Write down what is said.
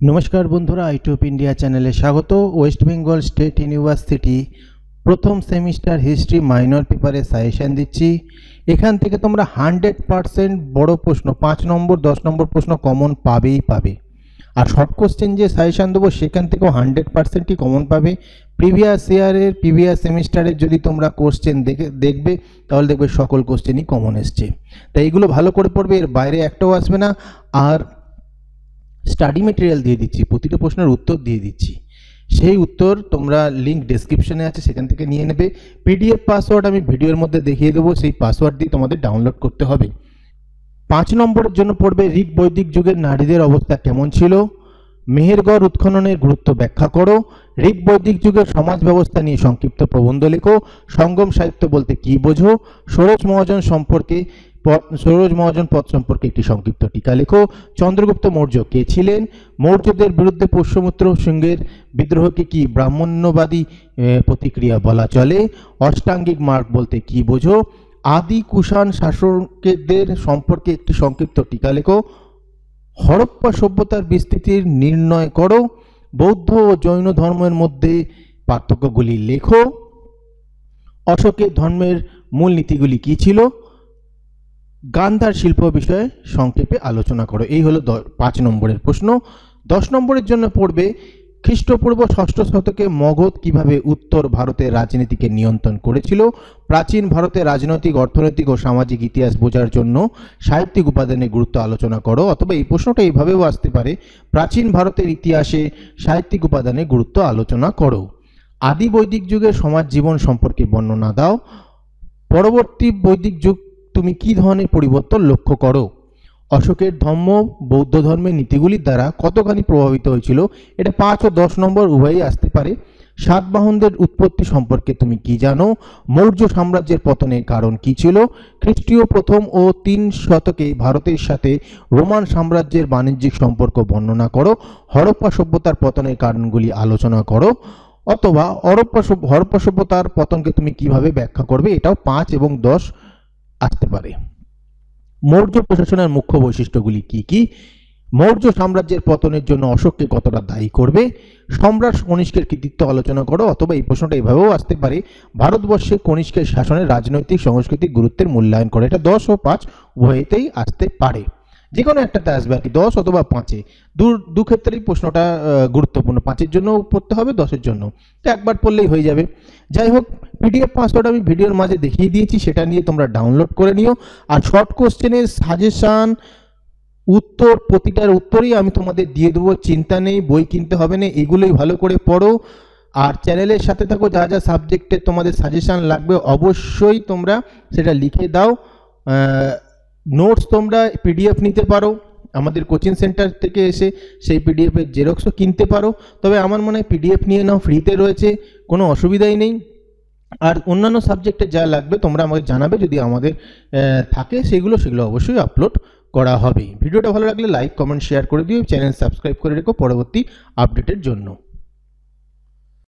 नमस्कार बंधुरा आईट्यूब इंडिया चैनले स्वागत। वेस्ट बेंगल स्टेट यूनिवर्सिटी प्रथम सेमिस्टार हिस्ट्री माइनर पेपारे साजेशन दिচ্ছি। এখান থেকে তোমরা 100% বড় প্রশ্ন 5 নম্বর 10 নম্বর প্রশ্ন কমন পাবেই পাবে। আর শর্ট কোশ্চেন যে সাজেশন দেবো সেখান থেকেও 100%ই কমন পাবে। প্রিভিয়াস ইয়ারের প্রিভিয়াস সেমিস্টারের যদি তোমরা কোশ্চেন দেখবে তাহলে দেখবে সকল কোশ্চেনই কমন এসছে। তাই এগুলো ভালো করে পড়বে, এর বাইরে একটাও আসবে না। আর স্টাডি মেটেরিয়াল দিয়ে দিচ্ছি, প্রতিটা প্রশ্নের উত্তর দিয়ে দিচ্ছি, সেই উত্তর তোমরা লিঙ্ক ডেসক্রিপশনে আছে সেখান থেকে নিয়ে নেবে। পিডিএফ পাসওয়ার্ড আমি ভিডিওর মধ্যে দেখিয়ে দেবো, সেই পাসওয়ার্ড দিয়ে তোমাদের ডাউনলোড করতে হবে। 5 নম্বরের জন্য পড়বে ঋক বৈদিক যুগের নারীদের অবস্থা কেমন ছিল, মেহেরগড় উৎখননের গুরুত্ব ব্যাখ্যা করো, ঋক বৈদিক যুগের সমাজ ব্যবস্থা নিয়ে সংক্ষিপ্ত প্রবন্ধ লেখো, সঙ্গম সাহিত্য বলতে কি বোঝো, ষোড়শ মহাজন পদ সম্পর্কে একটি সংক্ষিপ্ত টিকা লেখো, চন্দ্রগুপ্ত মৌর্য কে ছিলেন, মৌর্যদের বিরুদ্ধে পুষ্যমিত্র সিংহের বিদ্রোহকে কি ব্রাহ্মণ্যবাদী প্রতিক্রিয়া বলা চলে, অষ্টাঙ্গিক মার্গ বলতে কি বোঝো, আদি কুষাণ শাসকদের সম্পর্কে একটি সংক্ষিপ্ত টিকা লেখো, হরপ্পা সভ্যতার বিস্তৃতির নির্ণয় করো, বৌদ্ধ ও জৈন ধর্মের মধ্যে পার্থক্যগুলি লেখো, অশোকের ধর্মের মূল নীতিগুলি কি ছিল, গান্ধার শিল্প বিষয়ে সংক্ষেপে আলোচনা করো। এই হলো 5 নম্বরের প্রশ্ন। 10 নম্বরের জন্য পড়বে খ্রিস্টপূর্ব 6ষ্ঠ শতকে মগধ কিভাবে উত্তর ভারতের রাজনীতিকে নিয়ন্ত্রণ করেছিল, প্রাচীন ভারতের রাজনৈতিক অর্থনৈতিক ও সামাজিক ইতিহাস বোঝার জন্য সাহিত্যিক উপাদানের গুরুত্ব আলোচনা করো। অথবা এই প্রশ্নটা এইভাবেও আসতে পারে, প্রাচীন ভারতের ইতিহাসে সাহিত্যিক উপাদানের গুরুত্ব আলোচনা করো। আদি বৈদিক যুগের সমাজ জীবন সম্পর্কে বর্ণনা দাও, পরবর্তী বৈদিক যুগ তুমি কি ধরনের পরিবর্তন লক্ষ্য করো, অশোকের ধর্ম বৌদ্ধ ধর্মের নীতিগুলির দ্বারা কতখানি প্রভাবিত হয়েছিল। এটা 5 ও 10 নম্বর উভয়ই আসতে পারে। সাতবাহনদের উৎপত্তি সম্পর্কে তুমি কি জানো, মৌর্য সাম্রাজ্যের পতনের কারণ কি ছিল, খ্রিস্টীয় প্রথম ও 3 শতকে ভারতের সাথে রোমান সাম্রাজ্যের বাণিজ্যিক সম্পর্ক বর্ণনা করো, হরপ্পা সভ্যতার পতনের কারণগুলি আলোচনা করো। অথবা হরপ্পা সভ্যতার পতনকে তুমি কিভাবে ব্যাখ্যা করবে, এটাও 5 এবং 10 আসতে পারে। মৌর্য প্রশাসনের মুখ্য বৈশিষ্ট্যগুলি কি কি, মৌর্য সাম্রাজ্যের পতনের জন্য অশোককে কতটা দায়ী করবে, সম্রাট কনিষ্কের কৃতিত্ব আলোচনা করো। অথবা এই প্রশ্নটা এভাবেও আসতে পারে, ভারতবর্ষে কনিষ্কের শাসনের রাজনৈতিক সাংস্কৃতিক গুরুত্বের মূল্যায়ন করে। এটা 10 ও 5 উভয়তেই আসতে পারে, যে কোনো একটাতে আসবে আর কি, 10 অথবা 5-এ। দু ক্ষেত্রেই প্রশ্নটা গুরুত্বপূর্ণ, 5-এর জন্য পড়তে হবে, 10-এর জন্য তো একবার পড়লেই হয়ে যাবে। যাই হোক, পিডিএফ পাসওয়ার্ড আমি ভিডিওর মাঝে দেখিয়ে দিয়েছি, সেটা নিয়ে তোমরা ডাউনলোড করে নিও। আর শর্ট কোশ্চেনের সাজেশন উত্তর প্রতিটার উত্তরই আমি তোমাদের দিয়ে দেবো, চিন্তা নেই, বই কিনতে হবে না, এগুলোই ভালো করে পড়ো। আর চ্যানেলের সাথে থাকো, যা যা সাবজেক্টের তোমাদের সাজেশন লাগবে অবশ্যই তোমরা সেটা লিখে দাও। নোটস তোমরা পিডিএফ নিতে পারো আমাদের কোচিং সেন্টার থেকে এসে, সেই পিডিএফের জেরক্সও কিনতে পারো। তবে আমার মনে হয় পিডিএফ নিয়ে নাও, ফ্রিতে রয়েছে, কোনো অসুবিধাই নেই। আর অন্যান্য সাবজেক্টে যা লাগবে তোমরা আমাকে জানাবে, যদি আমাদের থাকে সেগুলো অবশ্যই আপলোড করা হবে। ভিডিওটা ভালো লাগলে লাইক কমেন্ট শেয়ার করে দিও, চ্যানেল সাবস্ক্রাইব করে রেখো পরবর্তী আপডেটের জন্য।